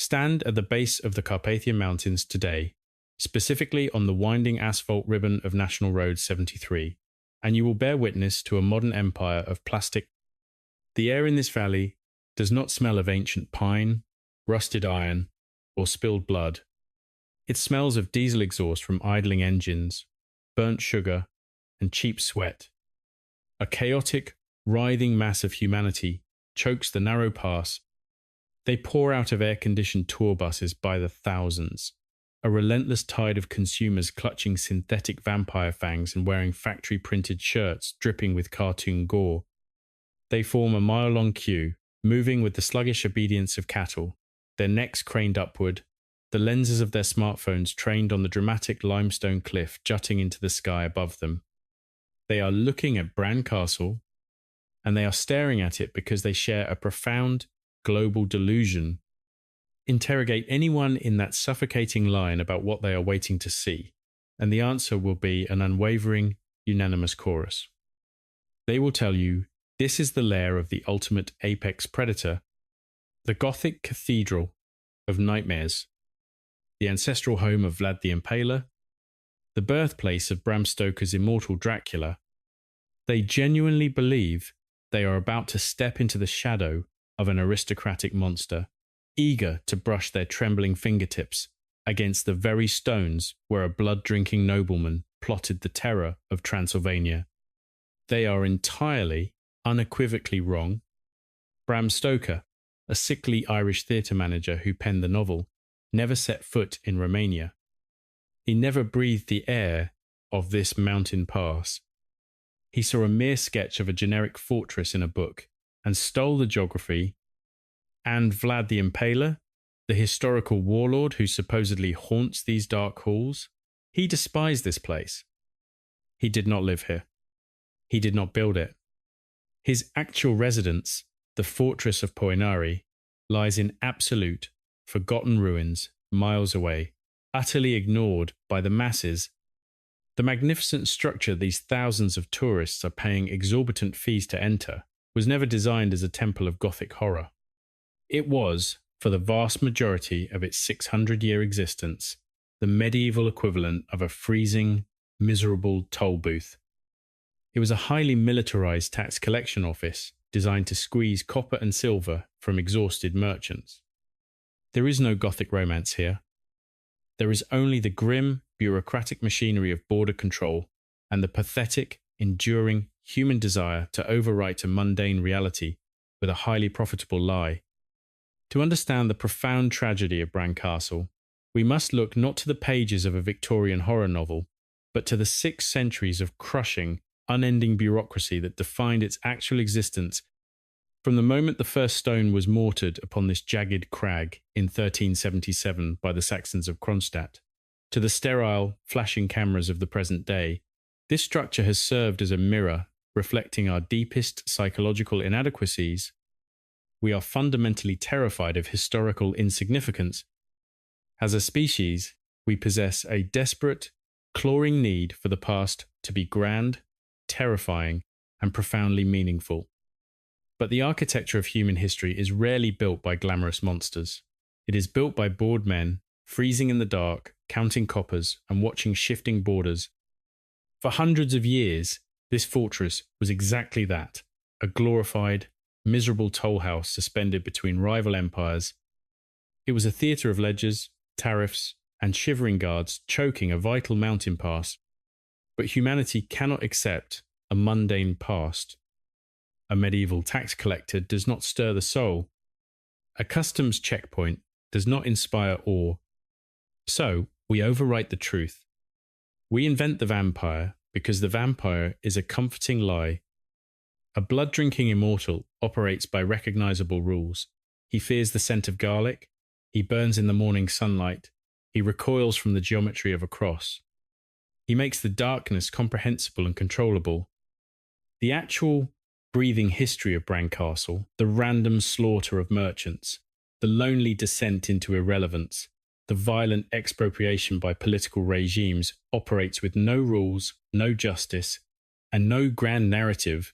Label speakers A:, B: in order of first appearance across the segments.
A: Stand at the base of the Carpathian Mountains today, specifically on the winding asphalt ribbon of National Road 73, and you will bear witness to a modern empire of plastic. The air in this valley does not smell of ancient pine, rusted iron, or spilled blood. It smells of diesel exhaust from idling engines, burnt sugar, and cheap sweat. A chaotic, writhing mass of humanity chokes the narrow pass. They pour out of air-conditioned tour buses by the thousands, a relentless tide of consumers clutching synthetic vampire fangs and wearing factory-printed shirts dripping with cartoon gore. They form a mile-long queue, moving with the sluggish obedience of cattle, their necks craned upward, the lenses of their smartphones trained on the dramatic limestone cliff jutting into the sky above them. They are looking at Bran Castle, and they are staring at it because they share a profound global delusion. Interrogate anyone in that suffocating line about what they are waiting to see, and the answer will be an unwavering, unanimous chorus. They will tell you this is the lair of the ultimate apex predator, the gothic cathedral of nightmares, the ancestral home of Vlad the Impaler, the birthplace of Bram Stoker's immortal Dracula. They genuinely believe they are about to step into the shadow of an aristocratic monster, eager to brush their trembling fingertips against the very stones where a blood-drinking nobleman plotted the terror of Transylvania. They are entirely, unequivocally wrong. Bram Stoker, a sickly Irish theatre manager who penned the novel, never set foot in Romania. He never breathed the air of this mountain pass. He saw a mere sketch of a generic fortress in a book and stole the geography. And Vlad the Impaler, the historical warlord who supposedly haunts these dark halls, he despised this place. He did not live here. He did not build it. His actual residence, the fortress of Poenari, lies in absolute, forgotten ruins miles away, utterly ignored by the masses. The magnificent structure these thousands of tourists are paying exorbitant fees to enter was never designed as a temple of Gothic horror. It was, for the vast majority of its 600-year existence, the medieval equivalent of a freezing, miserable toll booth. It was a highly militarized tax collection office designed to squeeze copper and silver from exhausted merchants. There is no Gothic romance here. There is only the grim, bureaucratic machinery of border control and the pathetic, enduring human desire to overwrite a mundane reality with a highly profitable lie. To understand the profound tragedy of Bran Castle, we must look not to the pages of a Victorian horror novel, but to the 6 centuries of crushing, unending bureaucracy that defined its actual existence from the moment the first stone was mortared upon this jagged crag in 1377 by the Saxons of Kronstadt, to the sterile, flashing cameras of the present day. This structure has served as a mirror reflecting our deepest psychological inadequacies. We are fundamentally terrified of historical insignificance. As a species, we possess a desperate, clawing need for the past to be grand, terrifying, and profoundly meaningful. But the architecture of human history is rarely built by glamorous monsters. It is built by bored men, freezing in the dark, counting coppers, and watching shifting borders. For hundreds of years, this fortress was exactly that, a glorified, miserable toll house suspended between rival empires. It was a theatre of ledgers, tariffs, and shivering guards choking a vital mountain pass. But humanity cannot accept a mundane past. A medieval tax collector does not stir the soul. A customs checkpoint does not inspire awe. So, we overwrite the truth. We invent the vampire because the vampire is a comforting lie. A blood-drinking immortal operates by recognizable rules. He fears the scent of garlic. He burns in the morning sunlight. He recoils from the geometry of a cross. He makes the darkness comprehensible and controllable. The actual breathing history of Bran Castle, the random slaughter of merchants, the lonely descent into irrelevance, the violent expropriation by political regimes operates with no rules, no justice, and no grand narrative.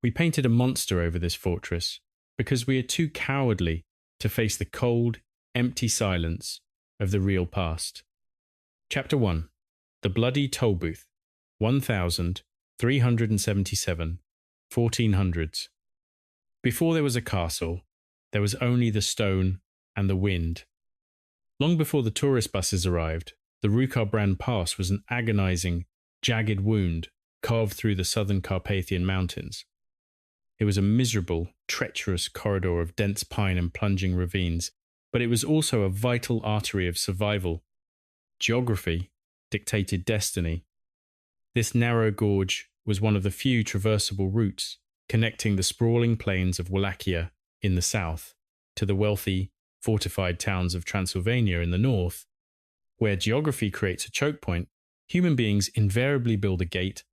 A: We painted a monster over this fortress because we are too cowardly to face the cold, empty silence of the real past. Chapter 1. The Bloody Tollbooth, 1377, 1400s. Before there was a castle, there was only the stone and the wind. Long before the tourist buses arrived, the Rucar-Bran Pass was an agonizing, jagged wound carved through the southern Carpathian mountains. It was a miserable, treacherous corridor of dense pine and plunging ravines, but it was also a vital artery of survival. Geography dictated destiny. This narrow gorge was one of the few traversable routes connecting the sprawling plains of Wallachia in the south to the wealthy, fortified towns of Transylvania in the north. Where geography creates a choke point, human beings invariably build a gate,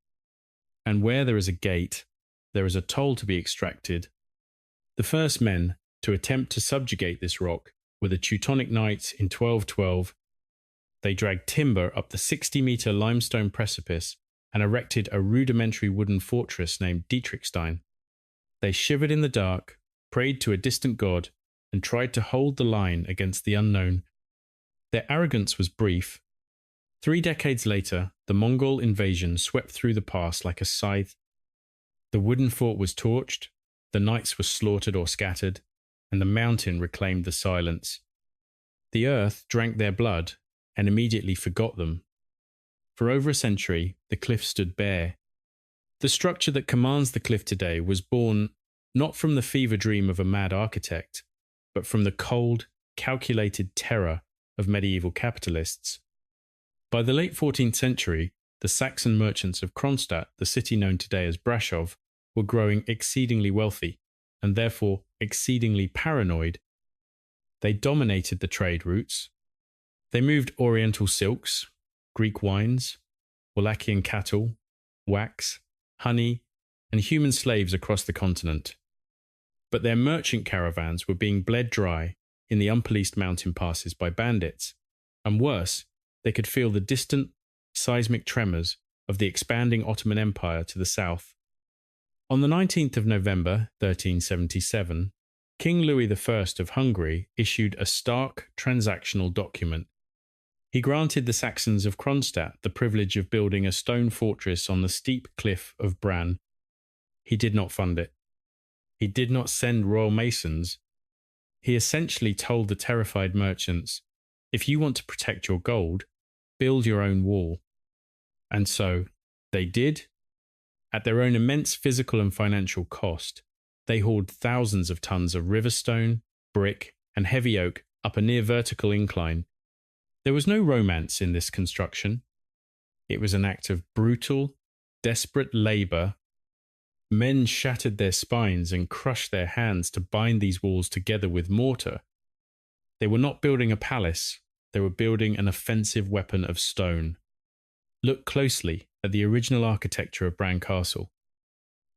A: and where there is a gate, there is a toll to be extracted. The first men to attempt to subjugate this rock were the Teutonic Knights in 1212. They dragged timber up the 60-meter limestone precipice and erected a rudimentary wooden fortress named Dietrichstein. They shivered in the dark, prayed to a distant god, and tried to hold the line against the unknown. Their arrogance was brief. 3 decades later, the Mongol invasion swept through the pass like a scythe. The wooden fort was torched, the knights were slaughtered or scattered, and the mountain reclaimed the silence. The earth drank their blood and immediately forgot them. For over a century, the cliff stood bare. The structure that commands the cliff today was born not from the fever dream of a mad architect, but from the cold, calculated terror of medieval capitalists. By the late 14th century, the Saxon merchants of Kronstadt, the city known today as Brasov, were growing exceedingly wealthy, and therefore exceedingly paranoid. They dominated the trade routes. They moved Oriental silks, Greek wines, Wallachian cattle, wax, honey, and human slaves across the continent. But their merchant caravans were being bled dry in the unpoliced mountain passes by bandits, and worse, they could feel the distant, seismic tremors of the expanding Ottoman Empire to the south. On the 19th of November, 1377, King Louis I of Hungary issued a stark transactional document. He granted the Saxons of Kronstadt the privilege of building a stone fortress on the steep cliff of Bran. He did not fund it. He did not send royal masons. He essentially told the terrified merchants, if you want to protect your gold, build your own wall. And so, they did. At their own immense physical and financial cost, they hauled thousands of tons of river stone, brick, and heavy oak up a near vertical incline. There was no romance in this construction. It was an act of brutal, desperate labour. Men shattered their spines and crushed their hands to bind these walls together with mortar. They were not building a palace, they were building an offensive weapon of stone. Look closely at the original architecture of Bran Castle.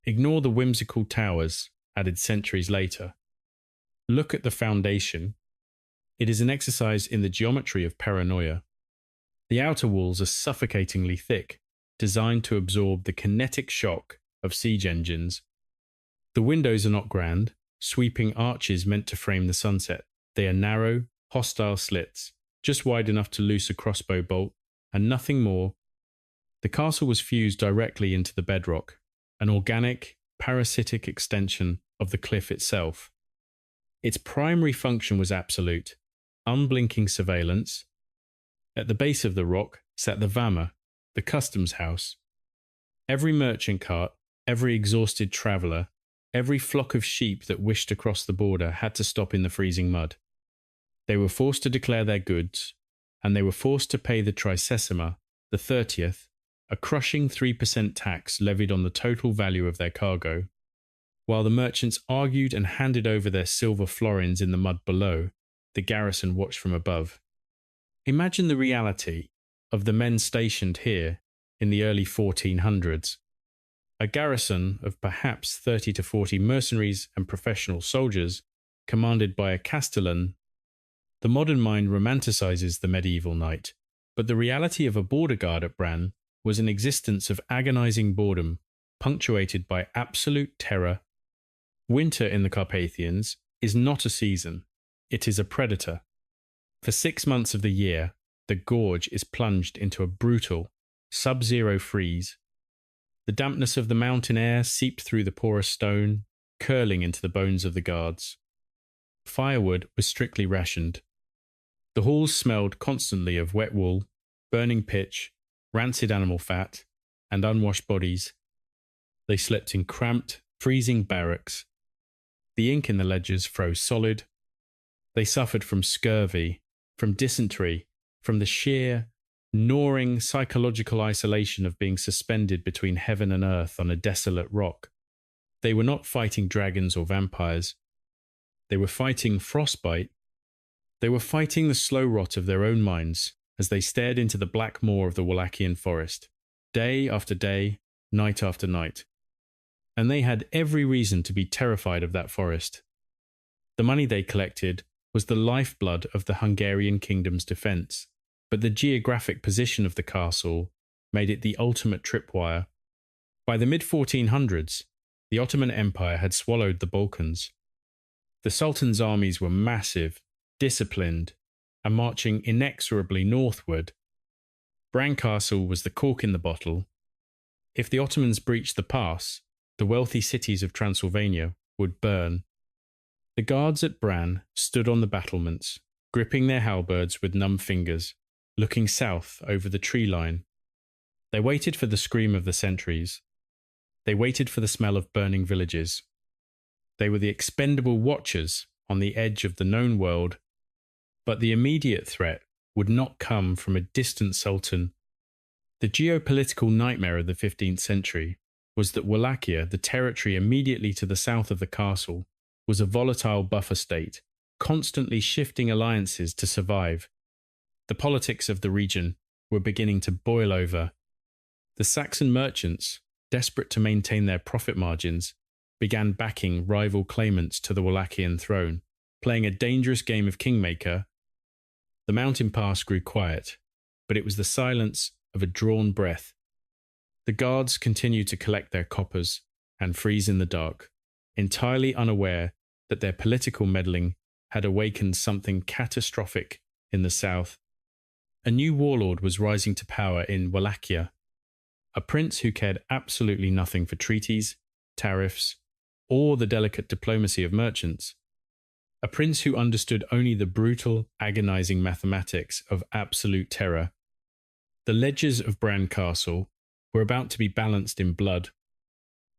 A: Ignore the whimsical towers added centuries later. Look at the foundation. It is an exercise in the geometry of paranoia. The outer walls are suffocatingly thick, designed to absorb the kinetic shock of siege engines. The windows are not grand, sweeping arches meant to frame the sunset. They are narrow, hostile slits, just wide enough to loose a crossbow bolt, and nothing more. The castle was fused directly into the bedrock, an organic, parasitic extension of the cliff itself. Its primary function was absolute, unblinking surveillance. At the base of the rock sat the Vama, the customs house. Every merchant cart, every exhausted traveller, every flock of sheep that wished to cross the border had to stop in the freezing mud. They were forced to declare their goods, and they were forced to pay the tricesima, the 30th, a crushing 3% tax levied on the total value of their cargo. While the merchants argued and handed over their silver florins in the mud below, the garrison watched from above. Imagine the reality of the men stationed here in the early 1400s. A garrison of perhaps 30 to 40 mercenaries and professional soldiers, commanded by a castellan. The modern mind romanticizes the medieval knight, but the reality of a border guard at Bran was an existence of agonizing boredom, punctuated by absolute terror. Winter in the Carpathians is not a season, it is a predator. For 6 months of the year, the gorge is plunged into a brutal, sub-zero freeze. The dampness of the mountain air seeped through the porous stone, curling into the bones of the guards. Firewood was strictly rationed. The halls smelled constantly of wet wool, burning pitch, rancid animal fat, and unwashed bodies. They slept in cramped, freezing barracks. The ink in the ledgers froze solid. They suffered from scurvy, from dysentery, from the sheer, gnawing psychological isolation of being suspended between heaven and earth on a desolate rock. They were not fighting dragons or vampires. They were fighting frostbite. They were fighting the slow rot of their own minds as they stared into the black maw of the Wallachian forest, day after day, night after night. And they had every reason to be terrified of that forest. The money they collected was the lifeblood of the Hungarian kingdom's defence, but the geographic position of the castle made it the ultimate tripwire. By the mid-1400s, the Ottoman Empire had swallowed the Balkans. The Sultan's armies were massive, disciplined, and marching inexorably northward. Bran Castle was the cork in the bottle. If the Ottomans breached the pass, the wealthy cities of Transylvania would burn. The guards at Bran stood on the battlements, gripping their halberds with numb fingers, looking south over the tree line. They waited for the scream of the sentries. They waited for the smell of burning villages. They were the expendable watchers on the edge of the known world, but the immediate threat would not come from a distant sultan. The geopolitical nightmare of the 15th century was that Wallachia, the territory immediately to the south of the castle, was a volatile buffer state, constantly shifting alliances to survive. The politics of the region were beginning to boil over. The Saxon merchants, desperate to maintain their profit margins, began backing rival claimants to the Wallachian throne, playing a dangerous game of kingmaker. The mountain pass grew quiet, but it was the silence of a drawn breath. The guards continued to collect their coppers and freeze in the dark, entirely unaware that their political meddling had awakened something catastrophic in the south. A new warlord was rising to power in Wallachia, a prince who cared absolutely nothing for treaties, tariffs, or the delicate diplomacy of merchants. A prince who understood only the brutal, agonizing mathematics of absolute terror. The ledgers of Bran Castle were about to be balanced in blood.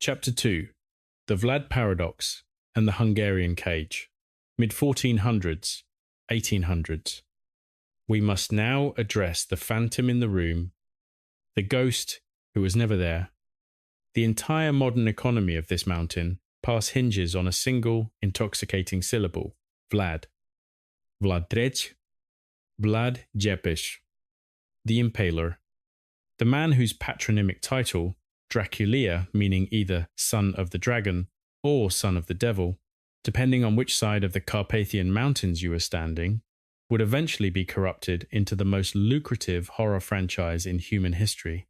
A: Chapter 2. The Vlad Paradox and the Hungarian Cage. Mid-1400s, 1800s. We must now address the phantom in the room, the ghost who was never there. The entire modern economy of this mountain pass hinges on a single, intoxicating syllable, Vlad. Vlad Dracula, Vlad Jepish, the Impaler. The man whose patronymic title, Dracula, meaning either son of the dragon or son of the devil, depending on which side of the Carpathian Mountains you were standing, would eventually be corrupted into the most lucrative horror franchise in human history.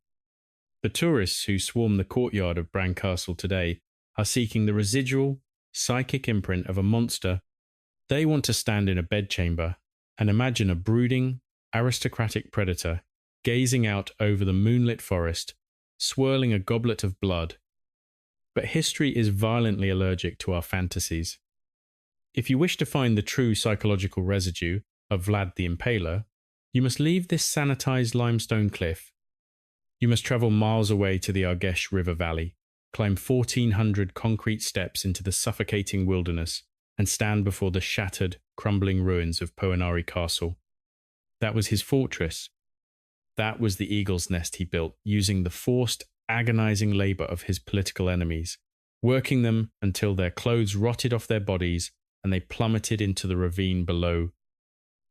A: The tourists who swarm the courtyard of Bran Castle today are seeking the residual, psychic imprint of a monster. They want to stand in a bedchamber and imagine a brooding, aristocratic predator gazing out over the moonlit forest, swirling a goblet of blood. But history is violently allergic to our fantasies. If you wish to find the true psychological residue of Vlad the Impaler, you must leave this sanitized limestone cliff. You must travel miles away to the Argesh River Valley, climb 1,400 concrete steps into the suffocating wilderness, and stand before the shattered, crumbling ruins of Poenari Castle. That was his fortress. That was the eagle's nest he built, using the forced, agonizing labor of his political enemies, working them until their clothes rotted off their bodies and they plummeted into the ravine below.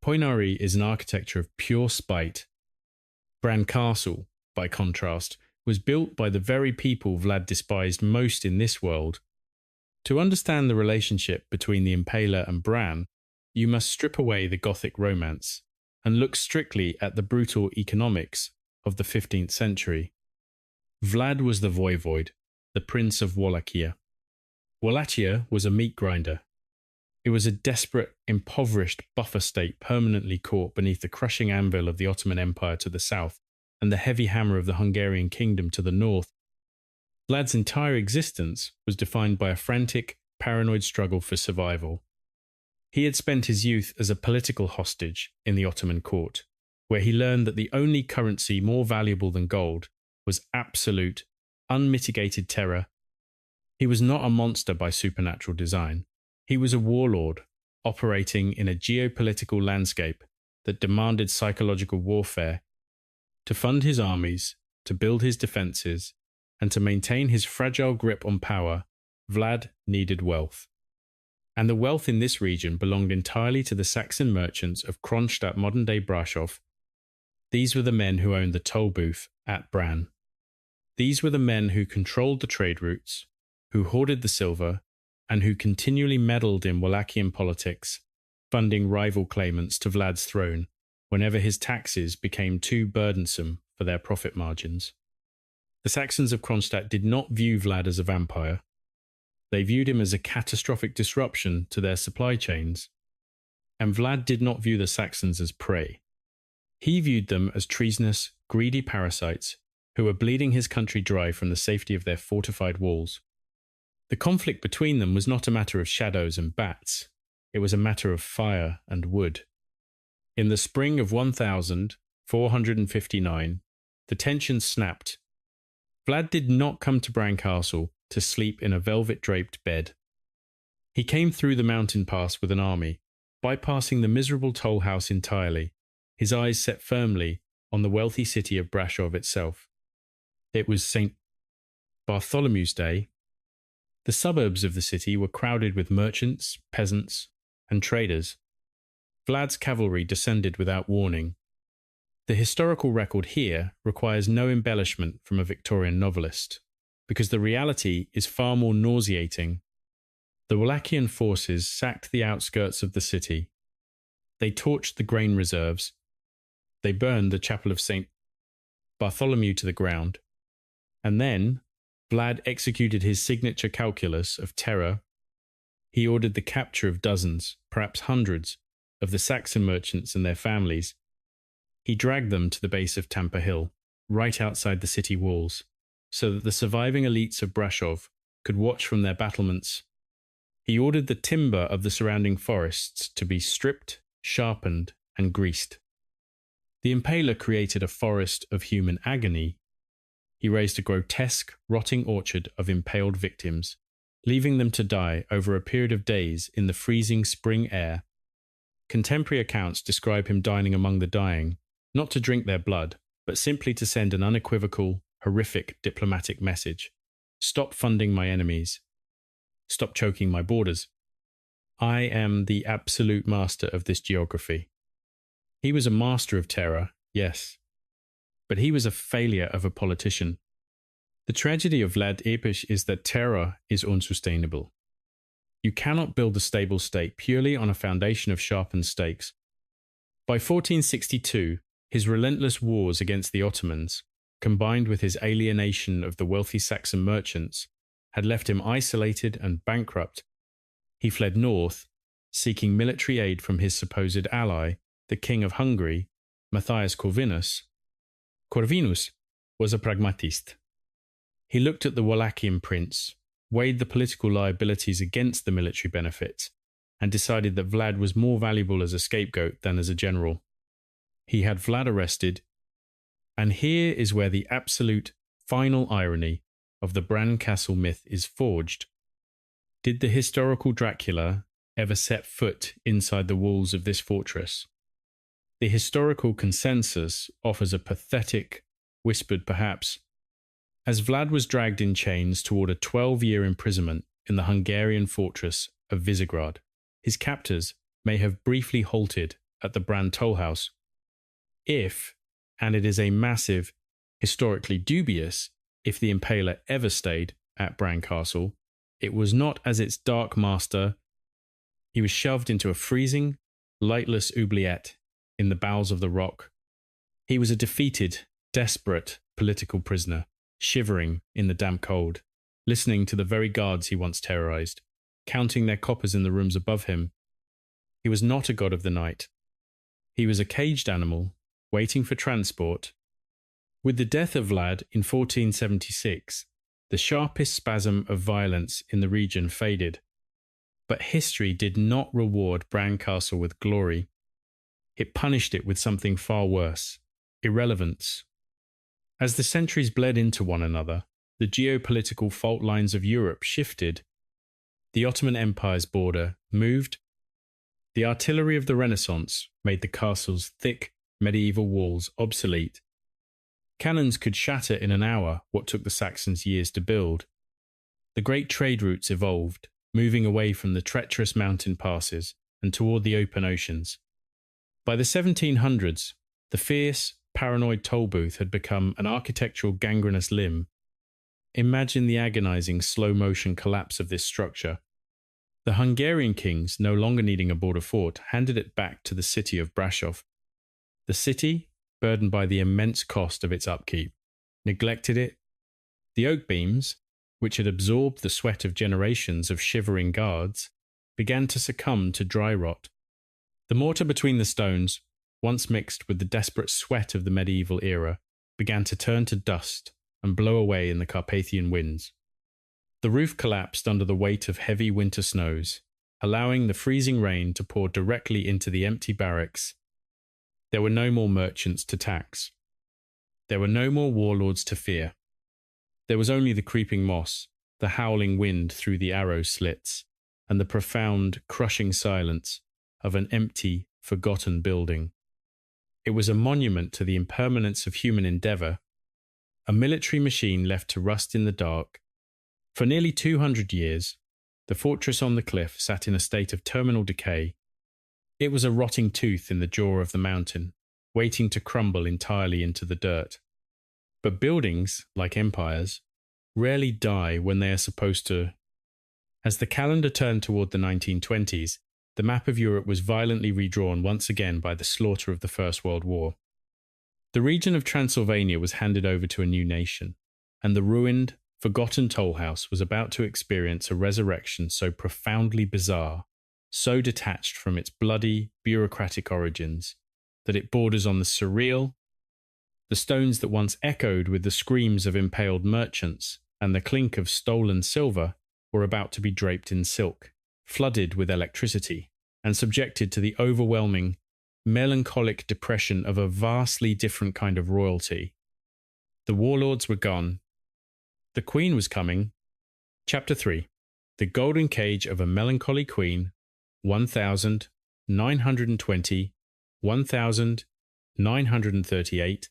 A: Poenari is an architecture of pure spite. Bran Castle, by contrast, was built by the very people Vlad despised most in this world. To understand the relationship between the Impaler and Bran, you must strip away the Gothic romance and look strictly at the brutal economics of the 15th century. Vlad was the voivode, the prince of Wallachia. Wallachia was a meat grinder. It was a desperate, impoverished buffer state permanently caught beneath the crushing anvil of the Ottoman Empire to the south and the heavy hammer of the Hungarian kingdom to the north. Vlad's entire existence was defined by a frantic, paranoid struggle for survival. He had spent his youth as a political hostage in the Ottoman court, where he learned that the only currency more valuable than gold was absolute, unmitigated terror. He was not a monster by supernatural design. He was a warlord operating in a geopolitical landscape that demanded psychological warfare. To fund his armies, to build his defences, and to maintain his fragile grip on power, Vlad needed wealth. And the wealth in this region belonged entirely to the Saxon merchants of Kronstadt, modern-day Brasov. These were the men who owned the tollbooth at Bran. These were the men who controlled the trade routes, who hoarded the silver, and who continually meddled in Wallachian politics, funding rival claimants to Vlad's throne whenever his taxes became too burdensome for their profit margins. The Saxons of Kronstadt did not view Vlad as a vampire. They viewed him as a catastrophic disruption to their supply chains. And Vlad did not view the Saxons as prey. He viewed them as treasonous, greedy parasites who were bleeding his country dry from the safety of their fortified walls. The conflict between them was not a matter of shadows and bats. It was a matter of fire and wood. In the spring of 1459, the tension snapped. Vlad did not come to Bran Castle to sleep in a velvet-draped bed. He came through the mountain pass with an army, bypassing the miserable toll house entirely, his eyes set firmly on the wealthy city of Brasov itself. It was St. Bartholomew's Day. The suburbs of the city were crowded with merchants, peasants, and traders. Vlad's cavalry descended without warning. The historical record here requires no embellishment from a Victorian novelist, because the reality is far more nauseating. The Wallachian forces sacked the outskirts of the city. They torched the grain reserves. They burned the chapel of St. Bartholomew to the ground. And then Vlad executed his signature calculus of terror. He ordered the capture of dozens, perhaps hundreds, of the Saxon merchants and their families. He dragged them to the base of Tampa Hill, right outside the city walls, so that the surviving elites of Brasov could watch from their battlements. He ordered the timber of the surrounding forests to be stripped, sharpened, and greased. The Impaler created a forest of human agony. He raised a grotesque, rotting orchard of impaled victims, leaving them to die over a period of days in the freezing spring air. Contemporary accounts describe him dining among the dying, not to drink their blood, but simply to send an unequivocal, horrific diplomatic message. Stop funding my enemies. Stop choking my borders. I am the absolute master of this geography. He was a master of terror, yes, but he was a failure of a politician. The tragedy of Vlad Impaler is that terror is unsustainable. You cannot build a stable state purely on a foundation of sharpened stakes. By 1462, his relentless wars against the Ottomans, combined with his alienation of the wealthy Saxon merchants, had left him isolated and bankrupt. He fled north, seeking military aid from his supposed ally, the King of Hungary, Matthias Corvinus. Corvinus was a pragmatist. He looked at the Wallachian prince, weighed the political liabilities against the military benefits, and decided that Vlad was more valuable as a scapegoat than as a general. He had Vlad arrested, and here is where the absolute final irony of the Bran Castle myth is forged. Did the historical Dracula ever set foot inside the walls of this fortress? The historical consensus offers a pathetic, whispered perhaps, as Vlad was dragged in chains toward a 12-year imprisonment in the Hungarian fortress of Visegrad. His captors may have briefly halted at the Bran toll house. If, and it is a massive, historically dubious, if the Impaler ever stayed at Bran Castle, it was not as its dark master. He was shoved into a freezing, lightless oubliette in the bowels of the rock. He was a defeated, desperate political prisoner, shivering in the damp cold, listening to the very guards he once terrorized. counting their coppers in the rooms above him. He was not a god of the night. He was a caged animal, waiting for transport. With the death of Vlad in 1476, the sharpest spasm of violence in the region faded. But history did not reward Bran Castle with glory. It punished it with something far worse: irrelevance. As the centuries bled into one another, the geopolitical fault lines of Europe shifted. The Ottoman Empire's border moved. The artillery of the Renaissance made the castle's thick medieval walls obsolete. Cannons could shatter in an hour what took the Saxons years to build. The great trade routes evolved, moving away from the treacherous mountain passes and toward the open oceans. By the 1700s, the fierce, paranoid tollbooth had become an architectural gangrenous limb. Imagine the agonizing slow-motion collapse of this structure. The Hungarian kings, no longer needing a border fort, handed it back to the city of Brasov. The city, burdened by the immense cost of its upkeep, neglected it. The oak beams, which had absorbed the sweat of generations of shivering guards, began to succumb to dry rot. The mortar between the stones, once mixed with the desperate sweat of the medieval era, began to turn to dust and blow away in the Carpathian winds. The roof collapsed under the weight of heavy winter snows, allowing the freezing rain to pour directly into the empty barracks. There were no more merchants to tax. There were no more warlords to fear. There was only the creeping moss, the howling wind through the arrow slits, and the profound, crushing silence of an empty, forgotten building. It was a monument to the impermanence of human endeavour, a military machine left to rust in the dark. For nearly 200 years, the fortress on the cliff sat in a state of terminal decay. It was a rotting tooth in the jaw of the mountain, waiting to crumble entirely into the dirt. But buildings, like empires, rarely die when they are supposed to. As the calendar turned toward the 1920s, the map of Europe was violently redrawn once again by the slaughter of the First World War. The region of Transylvania was handed over to a new nation, and the ruined, forgotten toll house was about to experience a resurrection so profoundly bizarre, so detached from its bloody, bureaucratic origins, that it borders on the surreal. The stones that once echoed with the screams of impaled merchants and the clink of stolen silver were about to be draped in silk, flooded with electricity, and subjected to the overwhelming, melancholic depression of a vastly different kind of royalty. The warlords were gone. The Queen was coming. Chapter 3. The Golden Cage of a Melancholy Queen, 1920, 1938.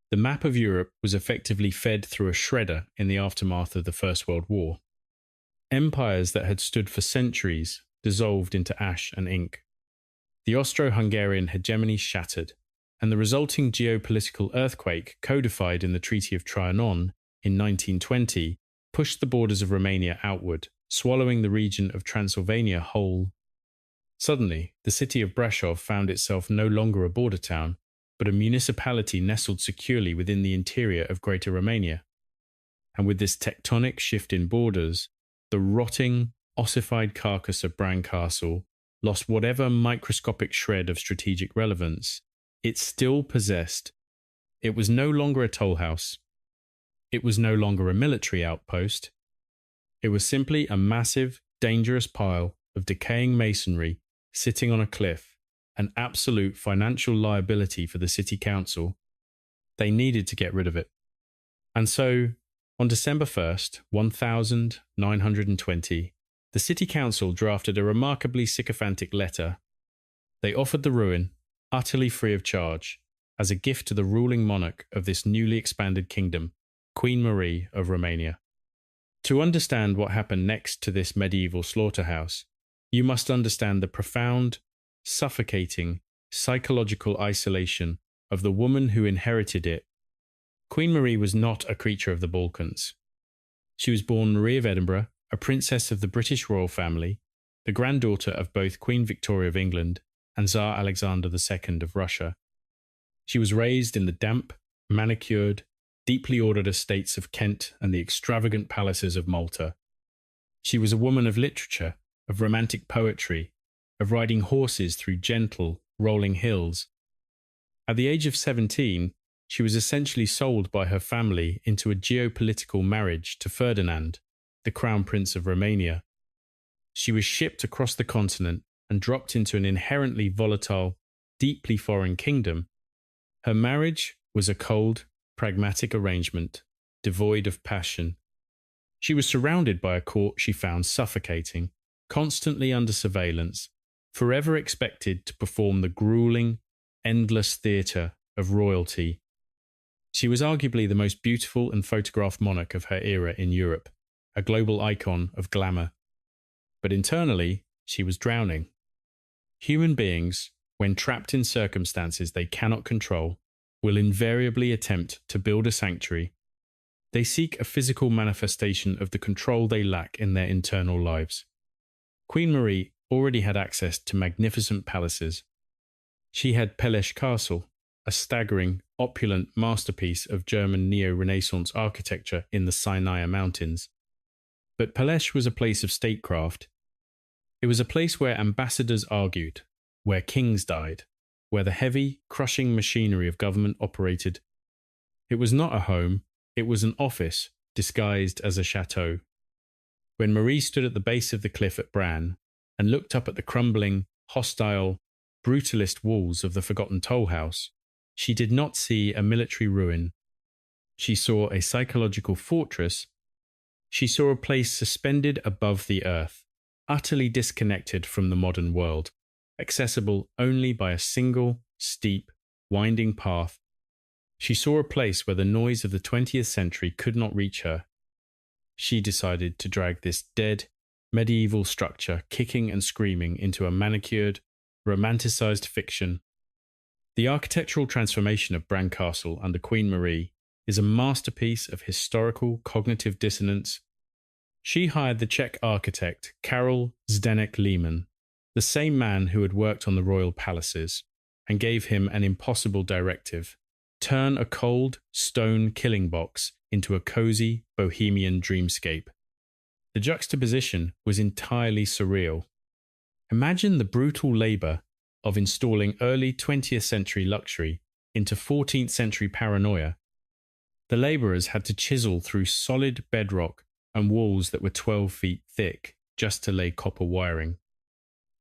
A: The map of Europe was effectively fed through a shredder in the aftermath of the First World War. Empires that had stood for centuries dissolved into ash and ink. The Austro-Hungarian hegemony shattered, and the resulting geopolitical earthquake codified in the Treaty of Trianon in 1920 pushed the borders of Romania outward, swallowing the region of Transylvania whole. Suddenly, the city of Brasov found itself no longer a border town, but a municipality nestled securely within the interior of Greater Romania. And with this tectonic shift in borders, the rotting, ossified carcass of Bran Castle lost whatever microscopic shred of strategic relevance it still possessed. It was no longer a toll house. It was no longer a military outpost. It was simply a massive, dangerous pile of decaying masonry sitting on a cliff, an absolute financial liability for the city council. They needed to get rid of it. And so, on December 1st, 1920, the city council drafted a remarkably sycophantic letter. They offered the ruin, utterly free of charge, as a gift to the ruling monarch of this newly expanded kingdom, Queen Marie of Romania. To understand what happened next to this medieval slaughterhouse, you must understand the profound, suffocating, psychological isolation of the woman who inherited it. Queen Marie was not a creature of the Balkans. She was born Marie of Edinburgh, a princess of the British royal family, the granddaughter of both Queen Victoria of England and Tsar Alexander II of Russia. She was raised in the damp, manicured, deeply ordered estates of Kent and the extravagant palaces of Malta. She was a woman of literature, of romantic poetry, of riding horses through gentle, rolling hills. At the age of 17, she was essentially sold by her family into a geopolitical marriage to Ferdinand, the Crown Prince of Romania. She was shipped across the continent and dropped into an inherently volatile, deeply foreign kingdom. Her marriage was a cold, pragmatic arrangement, devoid of passion. She was surrounded by a court she found suffocating, constantly under surveillance, forever expected to perform the grueling, endless theatre of royalty. She was arguably the most beautiful and photographed monarch of her era in Europe, a global icon of glamour. But internally, she was drowning. Human beings, when trapped in circumstances they cannot control, will invariably attempt to build a sanctuary. They seek a physical manifestation of the control they lack in their internal lives. Queen Marie already had access to magnificent palaces. She had Pellesh Castle, a staggering, opulent masterpiece of German neo-Renaissance architecture in the Sinai Mountains. But Pellesh was a place of statecraft. It was a place where ambassadors argued, where kings died, where the heavy, crushing machinery of government operated. It was not a home, it was an office disguised as a chateau. When Marie stood at the base of the cliff at Bran and looked up at the crumbling, hostile, brutalist walls of the forgotten toll house, she did not see a military ruin. She saw a psychological fortress. She saw a place suspended above the earth, utterly disconnected from the modern world, accessible only by a single, steep, winding path. She saw a place where the noise of the 20th century could not reach her. She decided to drag this dead, medieval structure kicking and screaming into a manicured, romanticized fiction. The architectural transformation of Bran Castle under Queen Marie is a masterpiece of historical cognitive dissonance. She hired the Czech architect Karel Zdeněk-Lehmann, the same man who had worked on the royal palaces, and gave him an impossible directive: turn a cold, stone killing box into a cozy, bohemian dreamscape. The juxtaposition was entirely surreal. Imagine the brutal labour of installing early 20th century luxury into 14th century paranoia. The labourers had to chisel through solid bedrock and walls that were 12 feet thick just to lay copper wiring.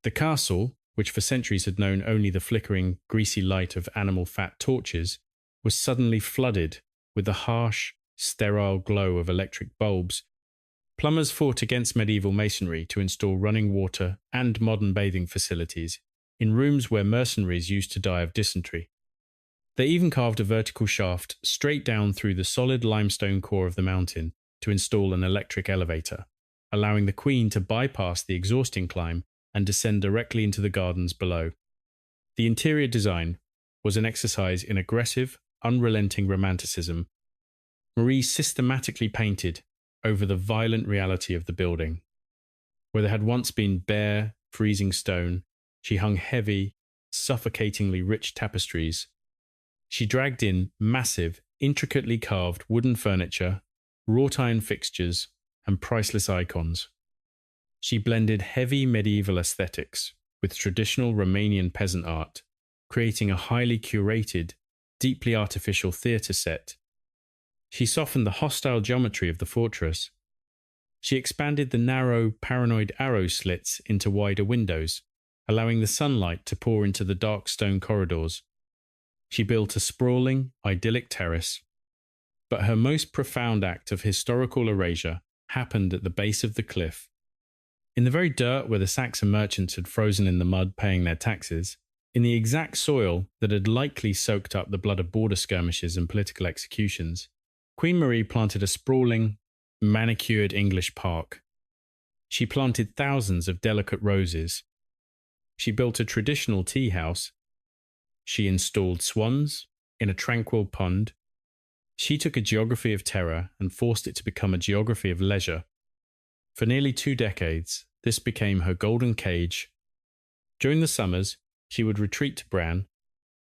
A: The castle, which for centuries had known only the flickering, greasy light of animal fat torches, was suddenly flooded with the harsh, sterile glow of electric bulbs. Plumbers fought against medieval masonry to install running water and modern bathing facilities in rooms where mercenaries used to die of dysentery. They even carved a vertical shaft straight down through the solid limestone core of the mountain to install an electric elevator, allowing the Queen to bypass the exhausting climb and descend directly into the gardens below. The interior design was an exercise in aggressive, unrelenting romanticism. Marie systematically painted over the violent reality of the building. Where there had once been bare, freezing stone, she hung heavy, suffocatingly rich tapestries. She dragged in massive, intricately carved wooden furniture, wrought iron fixtures, and priceless icons. She blended heavy medieval aesthetics with traditional Romanian peasant art, creating a highly curated, deeply artificial theatre set. She softened the hostile geometry of the fortress. She expanded the narrow, paranoid arrow slits into wider windows, allowing the sunlight to pour into the dark stone corridors. She built a sprawling, idyllic terrace. But her most profound act of historical erasure happened at the base of the cliff. In the very dirt where the Saxon merchants had frozen in the mud paying their taxes, in the exact soil that had likely soaked up the blood of border skirmishes and political executions, Queen Marie planted a sprawling, manicured English park. She planted thousands of delicate roses. She built a traditional tea house. She installed swans in a tranquil pond. She took a geography of terror and forced it to become a geography of leisure. For nearly 2 decades, this became her golden cage. During the summers, she would retreat to Bran.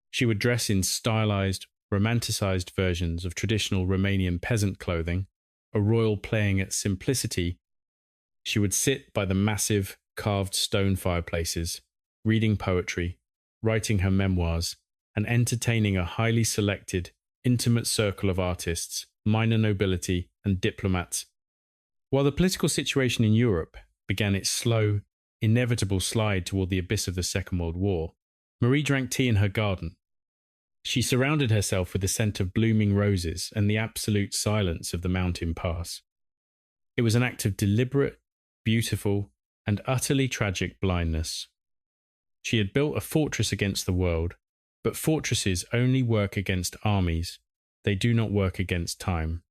A: She would dress in stylized, romanticized versions of traditional Romanian peasant clothing, a royal playing at simplicity. She would sit by the massive, carved stone fireplaces, reading poetry, writing her memoirs, and entertaining a highly selected, intimate circle of artists, minor nobility, and diplomats. While the political situation in Europe began its slow, inevitable slide toward the abyss of the Second World War, Marie drank tea in her garden. She surrounded herself with the scent of blooming roses and the absolute silence of the mountain pass. It was an act of deliberate, beautiful, and utterly tragic blindness. She had built a fortress against the world, but fortresses only work against armies. They do not work against time.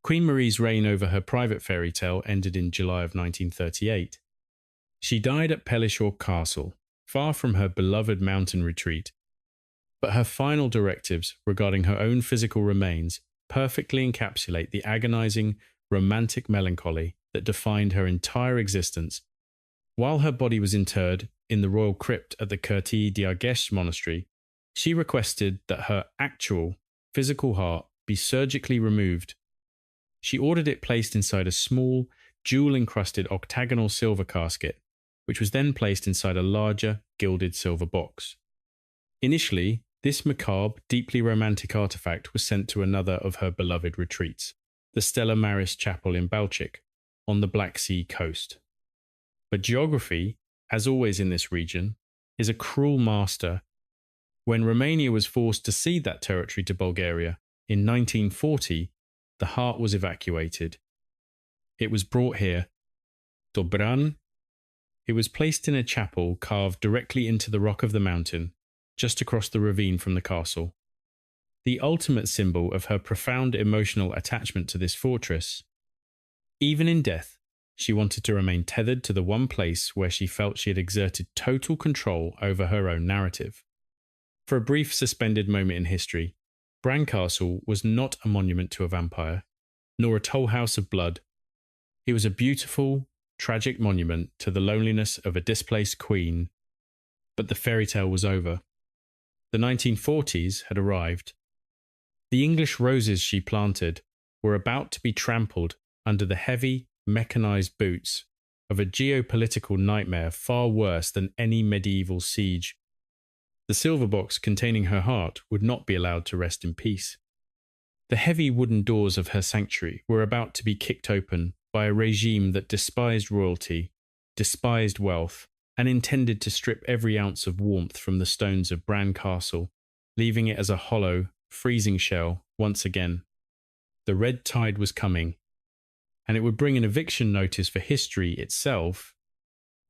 A: Queen Marie's reign over her private fairy tale ended in July of 1938. She died at Pellishaw Castle, far from her beloved mountain retreat, but her final directives regarding her own physical remains perfectly encapsulate the agonizing, romantic melancholy that defined her entire existence. While her body was interred in the royal crypt at the Kurti Diargesh monastery, she requested that her actual physical heart be surgically removed. She ordered it placed inside a small, jewel-encrusted octagonal silver casket, which was then placed inside a larger, gilded silver box. Initially, this macabre, deeply romantic artifact was sent to another of her beloved retreats, the Stella Maris Chapel in Balchik, on the Black Sea coast. But geography, as always in this region, is a cruel master. When Romania was forced to cede that territory to Bulgaria in 1940, the heart was evacuated. It was brought here, to Bran. It was placed in a chapel carved directly into the rock of the mountain, just across the ravine from the castle. The ultimate symbol of her profound emotional attachment to this fortress. Even in death, she wanted to remain tethered to the one place where she felt she had exerted total control over her own narrative. For a brief suspended moment in history, Bran Castle was not a monument to a vampire, nor a toll house of blood. It was a beautiful, tragic monument to the loneliness of a displaced queen. But the fairy tale was over. The 1940s had arrived. The English roses she planted were about to be trampled under the heavy, mechanized boots of a geopolitical nightmare far worse than any medieval siege. The silver box containing her heart would not be allowed to rest in peace. The heavy wooden doors of her sanctuary were about to be kicked open by a regime that despised royalty, despised wealth, and intended to strip every ounce of warmth from the stones of Bran Castle, leaving it as a hollow, freezing shell once again. The red tide was coming, and it would bring an eviction notice for history itself.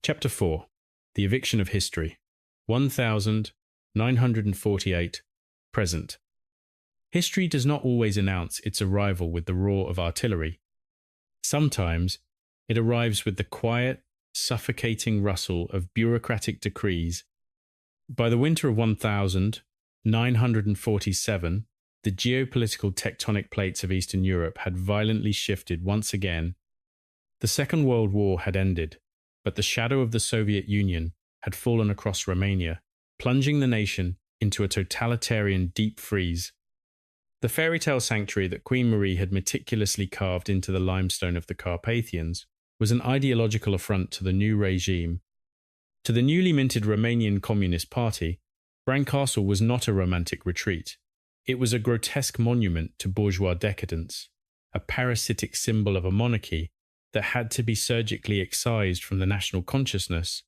A: Chapter 4. The Eviction of History. 1948. Present. History does not always announce its arrival with the roar of artillery. Sometimes it arrives with the quiet, suffocating rustle of bureaucratic decrees. By the winter of 1947, the geopolitical tectonic plates of Eastern Europe had violently shifted once again. The Second World War had ended, but the shadow of the Soviet Union had fallen across Romania, plunging the nation into a totalitarian deep freeze. The fairy tale sanctuary that Queen Marie had meticulously carved into the limestone of the Carpathians was an ideological affront to the new regime. To the newly minted Romanian Communist Party, Bran Castle was not a romantic retreat. It was a grotesque monument to bourgeois decadence, a parasitic symbol of a monarchy that had to be surgically excised from the national consciousness.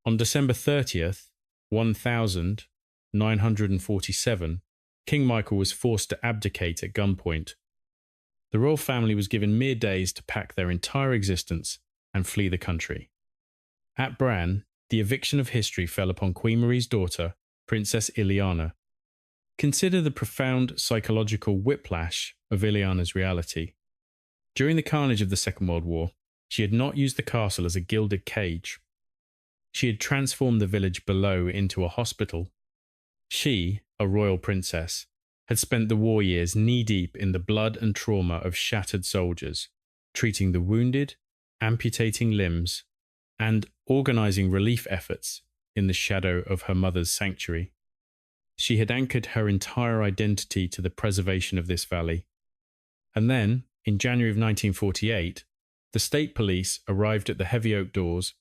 A: On December 30th, 1947, King Michael was forced to abdicate at gunpoint. The royal family was given mere days to pack their entire existence and flee the country. At Bran, the eviction of history fell upon Queen Marie's daughter, Princess Ileana. Consider the profound psychological whiplash of Ileana's reality. During the carnage of the Second World War, she had not used the castle as a gilded cage. She had transformed the village below into a hospital. She, a royal princess, had spent the war years knee-deep in the blood and trauma of shattered soldiers, treating the wounded, amputating limbs, and organizing relief efforts in the shadow of her mother's sanctuary. She had anchored her entire identity to the preservation of this valley. And then, in January of 1948, The state police arrived at the heavy oak doors.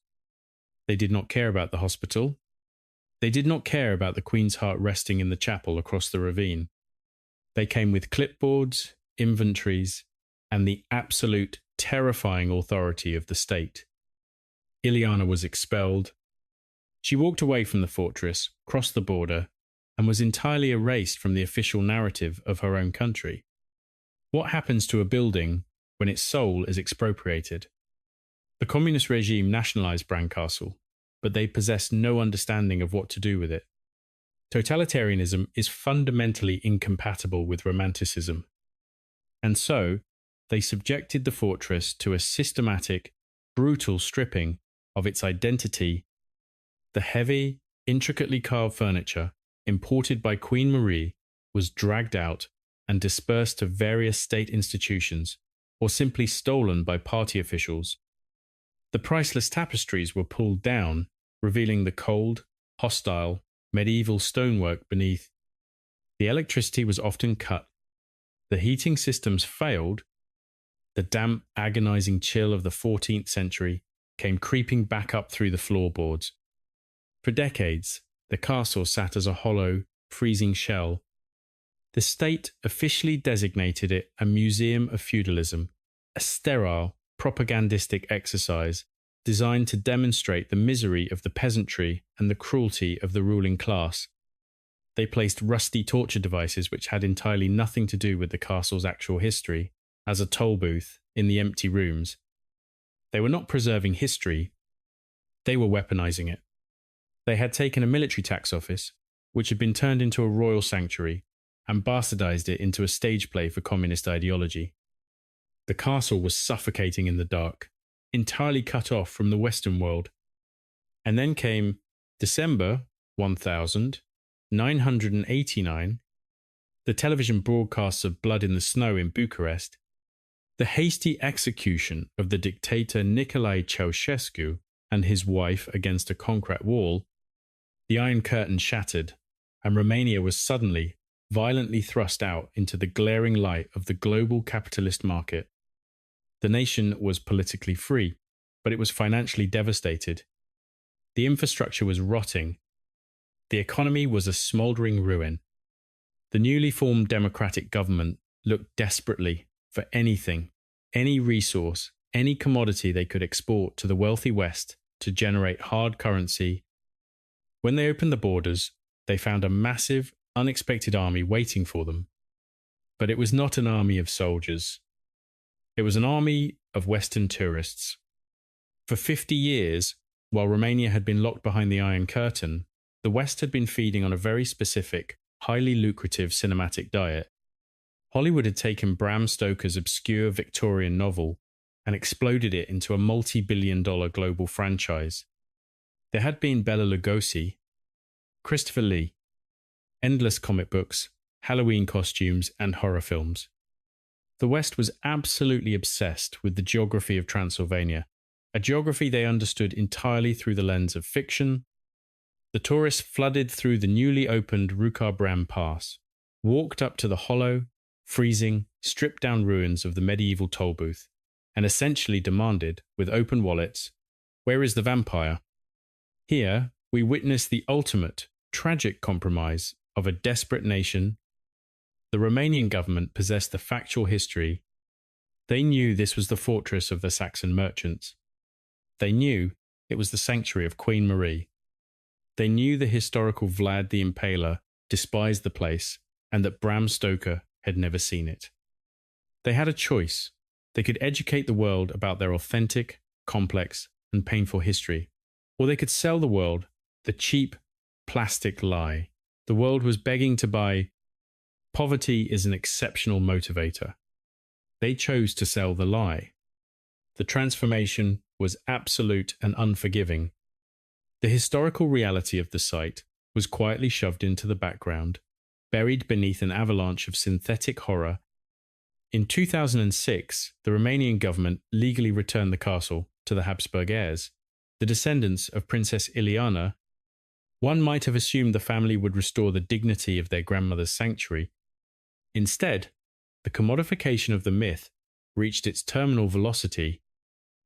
A: They did not care about the hospital. They did not care about the Queen's heart resting in the chapel across the ravine. They came with clipboards, inventories, and the absolute terrifying authority of the state. Ileana was expelled. She walked away from the fortress, crossed the border, and was entirely erased from the official narrative of her own country. What happens to a building when its soul is expropriated? The communist regime nationalized Bran Castle, but they possessed no understanding of what to do with it. Totalitarianism is fundamentally incompatible with romanticism, and so they subjected the fortress to a systematic, brutal stripping of its identity. The heavy, intricately carved furniture imported by Queen Marie was dragged out and dispersed to various state institutions, or simply stolen by party officials. The priceless tapestries were pulled down, revealing the cold, hostile, medieval stonework beneath. The electricity was often cut. The heating systems failed. The damp, agonizing chill of the 14th century came creeping back up through the floorboards. For decades, the castle sat as a hollow, freezing shell. The state officially designated it a museum of feudalism, a sterile, propagandistic exercise designed to demonstrate the misery of the peasantry and the cruelty of the ruling class. They placed rusty torture devices which had entirely nothing to do with the castle's actual history as a toll booth in the empty rooms. They were not preserving history, they were weaponizing it. They had taken a military tax office, which had been turned into a royal sanctuary, and bastardized it into a stage play for communist ideology. The castle was suffocating in the dark, entirely cut off from the Western world. And then came December 1989, the television broadcasts of Blood in the Snow in Bucharest, the hasty execution of the dictator Nicolae Ceausescu and his wife against a concrete wall. The Iron Curtain shattered, and Romania was suddenly, violently thrust out into the glaring light of the global capitalist market. The nation was politically free, but it was financially devastated. The infrastructure was rotting. The economy was a smouldering ruin. The newly formed democratic government looked desperately for anything, any resource, any commodity they could export to the wealthy West to generate hard currency. When they opened the borders, they found a massive, unexpected army waiting for them. But it was not an army of soldiers. It was an army of Western tourists. For 50 years, while Romania had been locked behind the Iron Curtain, the West had been feeding on a very specific, highly lucrative cinematic diet. Hollywood had taken Bram Stoker's obscure Victorian novel and exploded it into a multi-billion-dollar global franchise. There had been Bela Lugosi, Christopher Lee, endless comic books, Halloween costumes, and horror films. The West was absolutely obsessed with the geography of Transylvania, a geography they understood entirely through the lens of fiction. The tourists flooded through the newly opened Rucar-Bran pass, walked up to the hollow, freezing, stripped-down ruins of the medieval toll booth, and essentially demanded, with open wallets, "Where is the vampire?" Here, we witness the ultimate, tragic compromise of a desperate nation. The Romanian government possessed the factual history. They knew this was the fortress of the Saxon merchants. They knew it was the sanctuary of Queen Marie. They knew the historical Vlad the Impaler despised the place and that Bram Stoker had never seen it. They had a choice. They could educate the world about their authentic, complex, and painful history, or they could sell the world the cheap, plastic lie. The world was begging to buy. Poverty is an exceptional motivator. They chose to sell the lie. The transformation was absolute and unforgiving. The historical reality of the site was quietly shoved into the background, buried beneath an avalanche of synthetic horror. In 2006, the Romanian government legally returned the castle to the Habsburg heirs, the descendants of Princess Ileana. One might have assumed the family would restore the dignity of their grandmother's sanctuary. Instead, the commodification of the myth reached its terminal velocity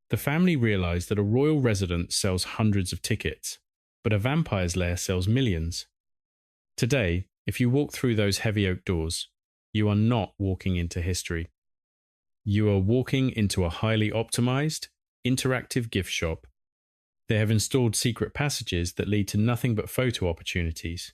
A: The family realized that a royal residence sells hundreds of tickets, but a vampire's lair sells millions. Today, if you walk through those heavy oak doors, you are not walking into history. You are walking into a highly optimized, interactive gift shop. They have installed secret passages that lead to nothing but photo opportunities.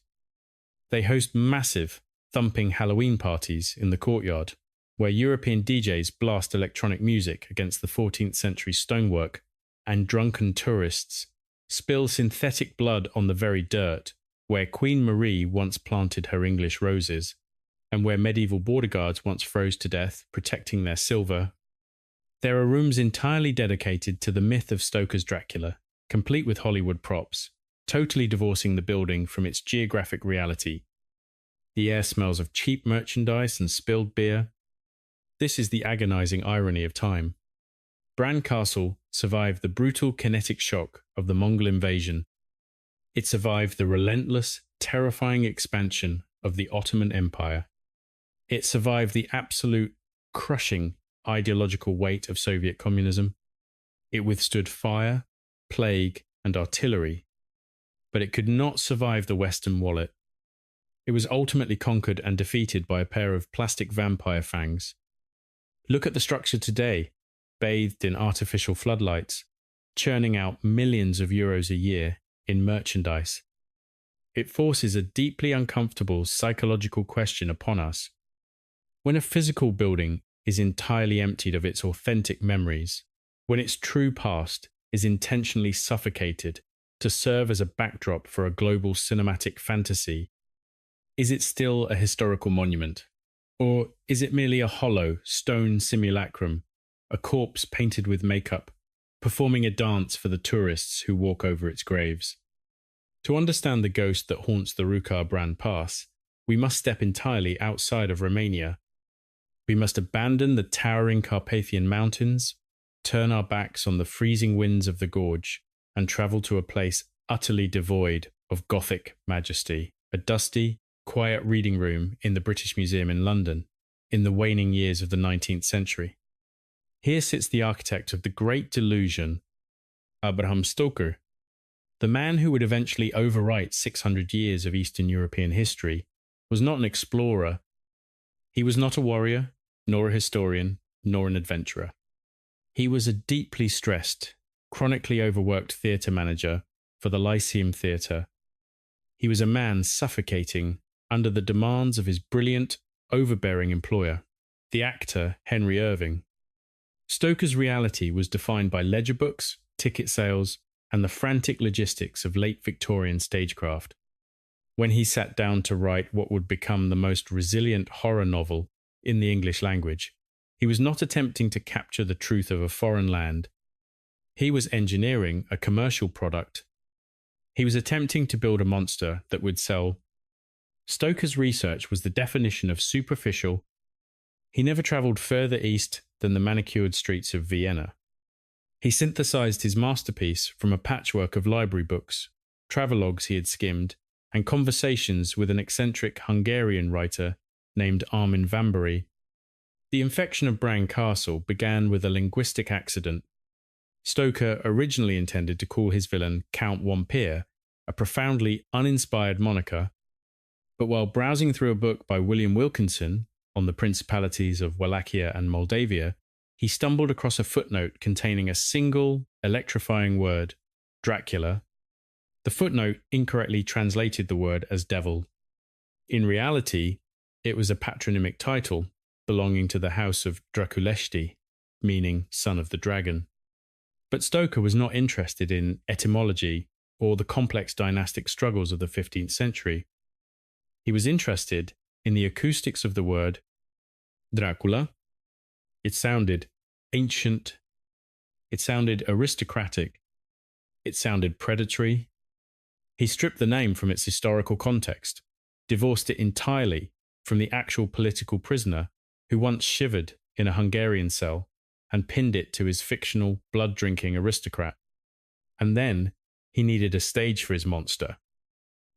A: They host massive, thumping Halloween parties in the courtyard, where European DJs blast electronic music against the 14th century stonework, and drunken tourists spill synthetic blood on the very dirt where Queen Marie once planted her English roses, and where medieval border guards once froze to death protecting their silver. There are rooms entirely dedicated to the myth of Stoker's Dracula, complete with Hollywood props, totally divorcing the building from its geographic reality. The air smells of cheap merchandise and spilled beer. This is the agonizing irony of time. Bran Castle survived the brutal kinetic shock of the Mongol invasion. It survived the relentless, terrifying expansion of the Ottoman Empire. It survived the absolute, crushing ideological weight of Soviet communism. It withstood fire, plague, and artillery. But it could not survive the Western wallet. It was ultimately conquered and defeated by a pair of plastic vampire fangs. Look at the structure today, bathed in artificial floodlights, churning out millions of euros a year in merchandise. It forces a deeply uncomfortable psychological question upon us. When a physical building is entirely emptied of its authentic memories, when its true past is intentionally suffocated to serve as a backdrop for a global cinematic fantasy, is it still a historical monument? Or is it merely a hollow, stone simulacrum, a corpse painted with makeup, performing a dance for the tourists who walk over its graves? To understand the ghost that haunts the Rucar-Bran Pass, we must step entirely outside of Romania. We must abandon the towering Carpathian mountains, turn our backs on the freezing winds of the gorge, and travel to a place utterly devoid of Gothic majesty, a dusty, quiet reading room in the British Museum in London, in the waning years of the 19th century. Here sits the architect of the great delusion, Bram Stoker. The man who would eventually overwrite 600 years of Eastern European history was not an explorer. He was not a warrior, nor a historian, nor an adventurer. He was a deeply stressed, chronically overworked theatre manager for the Lyceum Theatre. He was a man suffocating under the demands of his brilliant, overbearing employer, the actor Henry Irving. Stoker's reality was defined by ledger books, ticket sales, and the frantic logistics of late Victorian stagecraft. When he sat down to write what would become the most resilient horror novel in the English language, he was not attempting to capture the truth of a foreign land. He was engineering a commercial product. He was attempting to build a monster that would sell. Stoker's research was the definition of superficial. He never travelled further east than the manicured streets of Vienna. He synthesized his masterpiece from a patchwork of library books, travelogues he had skimmed, and conversations with an eccentric Hungarian writer named Armin Vambery. The infection of Bran Castle began with a linguistic accident. Stoker originally intended to call his villain Count Wampir, a profoundly uninspired moniker, but while browsing through a book by William Wilkinson on the principalities of Wallachia and Moldavia, he stumbled across a footnote containing a single, electrifying word, Dracula. The footnote incorrectly translated the word as devil. In reality, it was a patronymic title belonging to the house of Draculesti, meaning son of the dragon. But Stoker was not interested in etymology or the complex dynastic struggles of the 15th century. He was interested in the acoustics of the word Dracula. It sounded ancient. It sounded aristocratic. It sounded predatory. He stripped the name from its historical context, divorced it entirely from the actual political prisoner who once shivered in a Hungarian cell, and pinned it to his fictional, blood-drinking aristocrat. And then he needed a stage for his monster.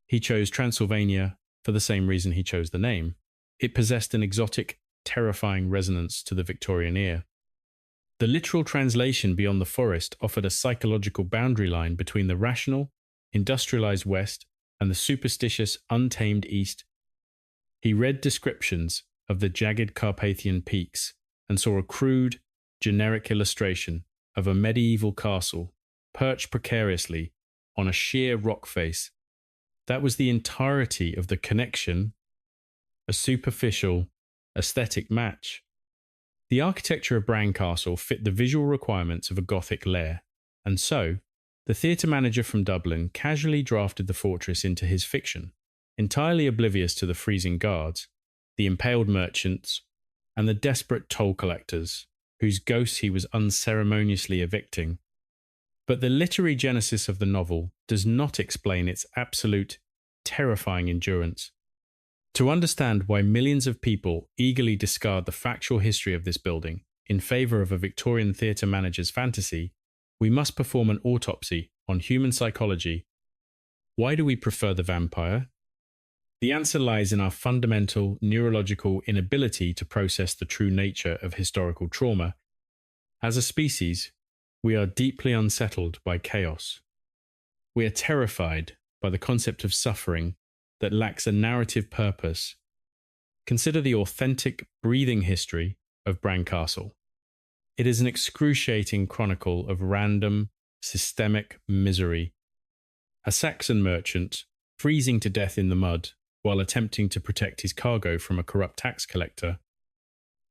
A: He chose Transylvania for the same reason he chose the name. It possessed an exotic, terrifying resonance to the Victorian ear. The literal translation beyond the forest offered a psychological boundary line between the rational, industrialized West and the superstitious, untamed East. He read descriptions of the jagged Carpathian peaks and saw a crude, generic illustration of a medieval castle perched precariously on a sheer rock face. That was the entirety of the connection, a superficial, aesthetic match. The architecture of Bran Castle fit the visual requirements of a Gothic lair, and so, the theatre manager from Dublin casually drafted the fortress into his fiction, entirely oblivious to the freezing guards, the impaled merchants, and the desperate toll collectors, whose ghosts he was unceremoniously evicting. But the literary genesis of the novel does not explain its absolute, terrifying endurance. To understand why millions of people eagerly discard the factual history of this building in favour of a Victorian theatre manager's fantasy, we must perform an autopsy on human psychology. Why do we prefer the vampire? The answer lies in our fundamental neurological inability to process the true nature of historical trauma. As a species, we are deeply unsettled by chaos. We are terrified by the concept of suffering that lacks a narrative purpose. Consider the authentic, breathing history of Bran Castle. It is an excruciating chronicle of random, systemic misery. A Saxon merchant, freezing to death in the mud while attempting to protect his cargo from a corrupt tax collector.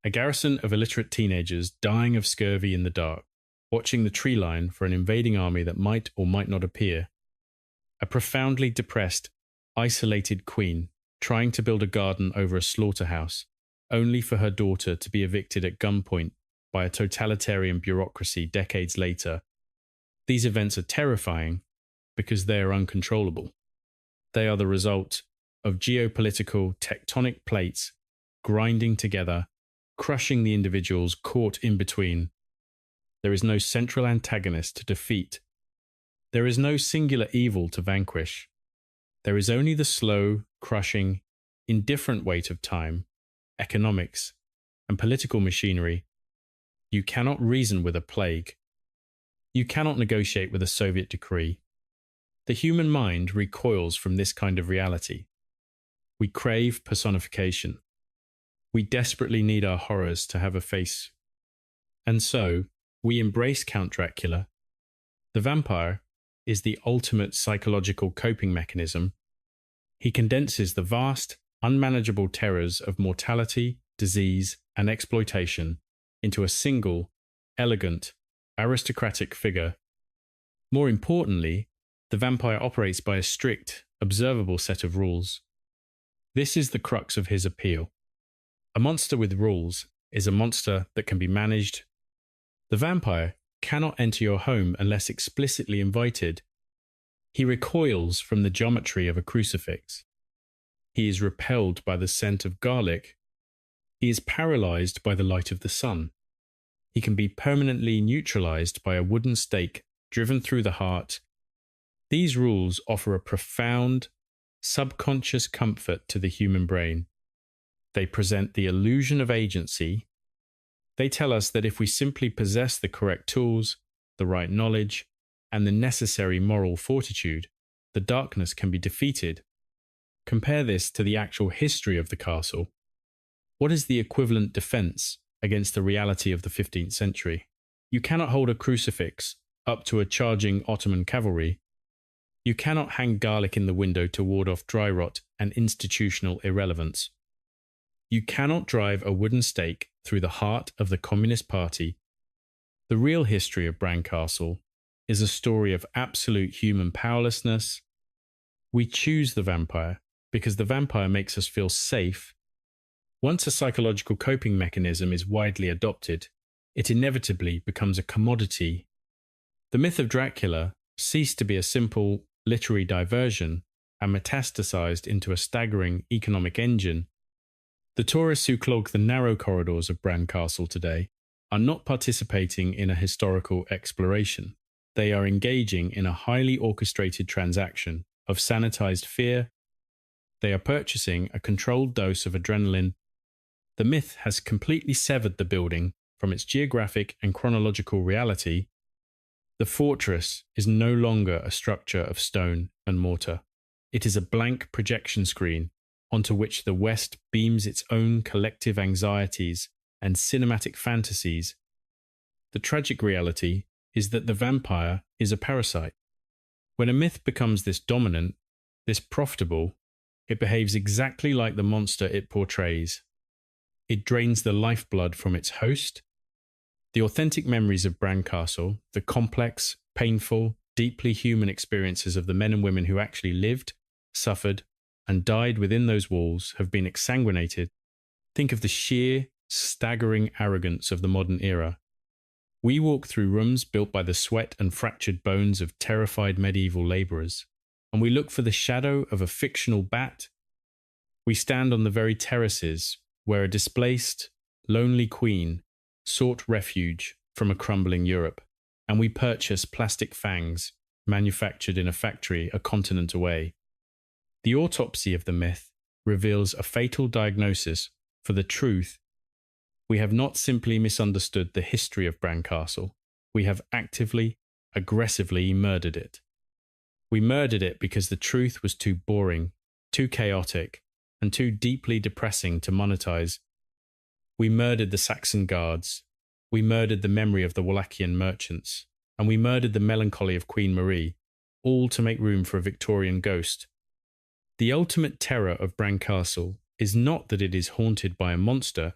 A: A garrison of illiterate teenagers dying of scurvy in the dark, watching the tree line for an invading army that might or might not appear. A profoundly depressed, isolated queen trying to build a garden over a slaughterhouse, only for her daughter to be evicted at gunpoint by a totalitarian bureaucracy decades later. These events are terrifying because they are uncontrollable. They are the result of geopolitical tectonic plates grinding together, crushing the individuals caught in between. There is no central antagonist to defeat. There is no singular evil to vanquish. There is only the slow, crushing, indifferent weight of time, economics, and political machinery. You cannot reason with a plague. You cannot negotiate with a Soviet decree. The human mind recoils from this kind of reality. We crave personification. We desperately need our horrors to have a face. And so, we embrace Count Dracula. The vampire is the ultimate psychological coping mechanism. He condenses the vast, unmanageable terrors of mortality, disease, and exploitation into a single, elegant, aristocratic figure. More importantly, the vampire operates by a strict, observable set of rules. This is the crux of his appeal. A monster with rules is a monster that can be managed. The vampire cannot enter your home unless explicitly invited. He recoils from the geometry of a crucifix. He is repelled by the scent of garlic. He is paralyzed by the light of the sun. He can be permanently neutralized by a wooden stake driven through the heart. These rules offer a profound, subconscious comfort to the human brain. They present the illusion of agency. They tell us that if we simply possess the correct tools, the right knowledge, and the necessary moral fortitude, the darkness can be defeated. Compare this to the actual history of the castle. What is the equivalent defense against the reality of the 15th century? You cannot hold a crucifix up to a charging Ottoman cavalry. You cannot hang garlic in the window to ward off dry rot and institutional irrelevance. You cannot drive a wooden stake through the heart of the Communist Party. The real history of Bran Castle is a story of absolute human powerlessness. We choose the vampire because the vampire makes us feel safe. Once a psychological coping mechanism is widely adopted, it inevitably becomes a commodity. The myth of Dracula ceased to be a simple literary diversion and metastasized into a staggering economic engine. The tourists who clog the narrow corridors of Bran Castle today are not participating in a historical exploration. They are engaging in a highly orchestrated transaction of sanitized fear. They are purchasing a controlled dose of adrenaline. The myth has completely severed the building from its geographic and chronological reality, the fortress is no longer a structure of stone and mortar. It is a blank projection screen onto which the West beams its own collective anxieties and cinematic fantasies. The tragic reality is that the vampire is a parasite. When a myth becomes this dominant, this profitable, it behaves exactly like the monster it portrays. It drains the lifeblood from its host. The authentic memories of Bran Castle, the complex, painful, deeply human experiences of the men and women who actually lived, suffered, and died within those walls have been exsanguinated. Think of the sheer, staggering arrogance of the modern era. We walk through rooms built by the sweat and fractured bones of terrified medieval labourers, and we look for the shadow of a fictional bat. We stand on the very terraces where a displaced, lonely queen sought refuge from a crumbling Europe, and we purchase plastic fangs manufactured in a factory a continent away. The autopsy of the myth reveals a fatal diagnosis for the truth. We have not simply misunderstood the history of Bran Castle, we have actively, aggressively murdered it. We murdered it because the truth was too boring, too chaotic, and too deeply depressing to monetize. We murdered the Saxon guards, we murdered the memory of the Wallachian merchants, and we murdered the melancholy of Queen Marie, all to make room for a Victorian ghost. The ultimate terror of Bran Castle is not that it is haunted by a monster.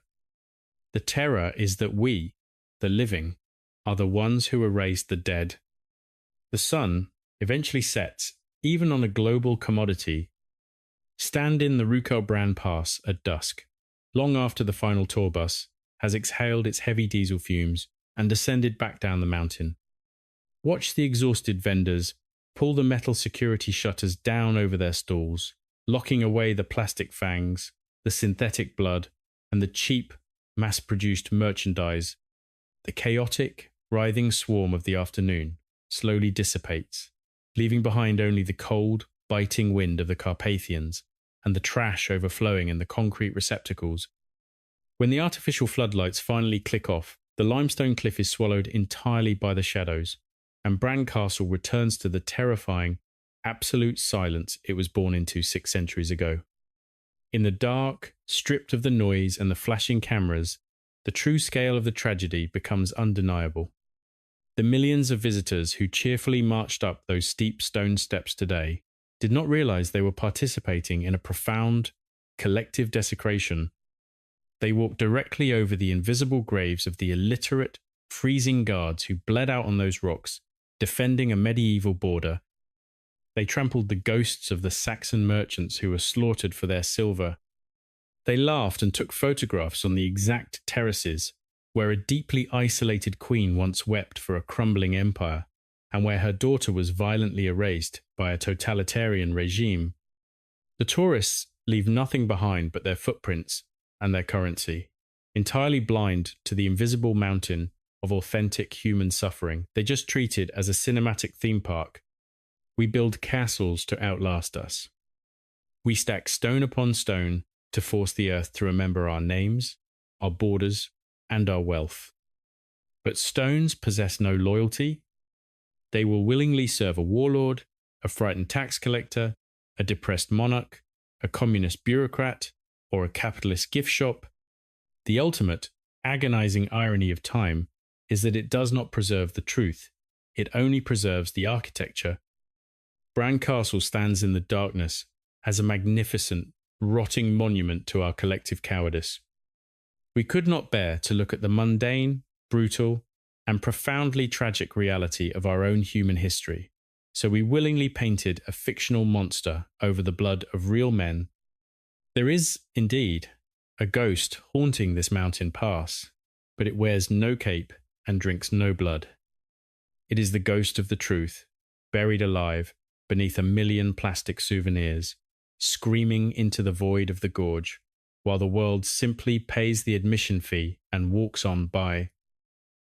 A: The terror is that we, the living, are the ones who erased the dead. The sun eventually sets, even on a global commodity. Stand in the Rucar-Bran pass at dusk, long after the final tour bus has exhaled its heavy diesel fumes and descended back down the mountain. Watch the exhausted vendors pull the metal security shutters down over their stalls, locking away the plastic fangs, the synthetic blood, and the cheap, mass-produced merchandise. The chaotic, writhing swarm of the afternoon slowly dissipates, leaving behind only the cold, biting wind of the Carpathians and the trash overflowing in the concrete receptacles. When the artificial floodlights finally click off, the limestone cliff is swallowed entirely by the shadows, and Bran Castle returns to the terrifying, absolute silence it was born into 6 centuries ago. In the dark, stripped of the noise and the flashing cameras, the true scale of the tragedy becomes undeniable. The millions of visitors who cheerfully marched up those steep stone steps today did not realize they were participating in a profound, collective desecration. They walked directly over the invisible graves of the illiterate, freezing guards who bled out on those rocks, defending a medieval border. They trampled the ghosts of the Saxon merchants who were slaughtered for their silver. They laughed and took photographs on the exact terraces where a deeply isolated queen once wept for a crumbling empire, and where her daughter was violently erased by a totalitarian regime. The tourists leave nothing behind but their footprints and their currency, entirely blind to the invisible mountain of authentic human suffering they just treat it as a cinematic theme park. We build castles to outlast us. We stack stone upon stone to force the earth to remember our names, our borders, and our wealth. But stones possess no loyalty. They will willingly serve a warlord, a frightened tax collector, a depressed monarch, a communist bureaucrat, or a capitalist gift shop. The ultimate, agonizing irony of time is that it does not preserve the truth. It only preserves the architecture. Bran Castle stands in the darkness as a magnificent, rotting monument to our collective cowardice. We could not bear to look at the mundane, brutal, and profoundly tragic reality of our own human history, so we willingly painted a fictional monster over the blood of real men. There is, indeed, a ghost haunting this mountain pass, but it wears no cape and drinks no blood. It is the ghost of the truth, buried alive beneath 1,000,000 plastic souvenirs, screaming into the void of the gorge, while the world simply pays the admission fee and walks on by.